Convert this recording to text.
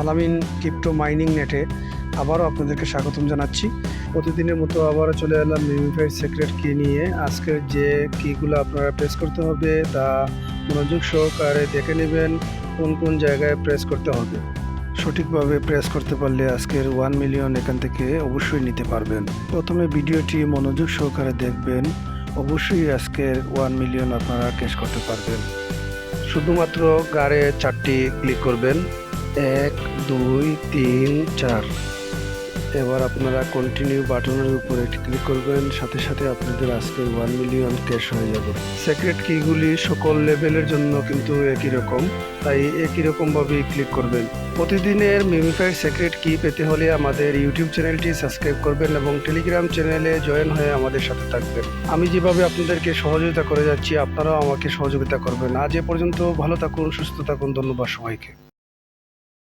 আলামিন crypto mining নেটে আবারও আপনাদেরকে স্বাগতম জানাচ্ছি। প্রতিদিনের মতো আবারও চলে এলাম মিমিফাইড সিক্রেট কি নিয়ে। আজকের যে কিগুলো আপনারা প্রেস করতে হবে তা মনোযোগ সহকারে দেখে নেবেন কোন কোন জায়গায় প্রেস করতে হবে। সঠিকভাবে প্রেস করতে পারলে আজকের 1 মিলিয়ন এখান থেকে অবশ্যই নিতে পারবেন। প্রথমে ভিডিওটি মনোযোগ সহকারে দেখবেন, অবশ্যই আজকের 1 মিলিয়ন আপনারা ক্যাশ করতে পারবেন। শুধুমাত্র গাড়ে 4টি ক্লিক করবেন, 1 2 3 4। এবার আপনারা কন্টিনিউ বাটনের উপরে ক্লিক করবেন, সাথে সাথে আপনাদের আজকে 1 মিলিয়ন ক্যাশ হয়ে যাবে। সিক্রেট কিগুলি সকল লেভেলের জন্য কিন্তু একই রকম, তাই একই রকমভাবেই ক্লিক করবেন। প্রতিদিনের মিমিফাইড সিক্রেট কি পেতে হলে আমাদের ইউটিউব চ্যানেলটি সাবস্ক্রাইব করবেন এবং টেলিগ্রাম চ্যানেলে জয়েন হয়ে আমাদের সাথে থাকবেন। আমি যেভাবে আপনাদেরকে সহযোগিতা করে যাচ্ছি, আপনারাও আমাকে সহযোগিতা করবেন। আজ এ পর্যন্ত, ভালো থাকুন, সুস্থ থাকুন। ধন্যবাদ সবাইকে।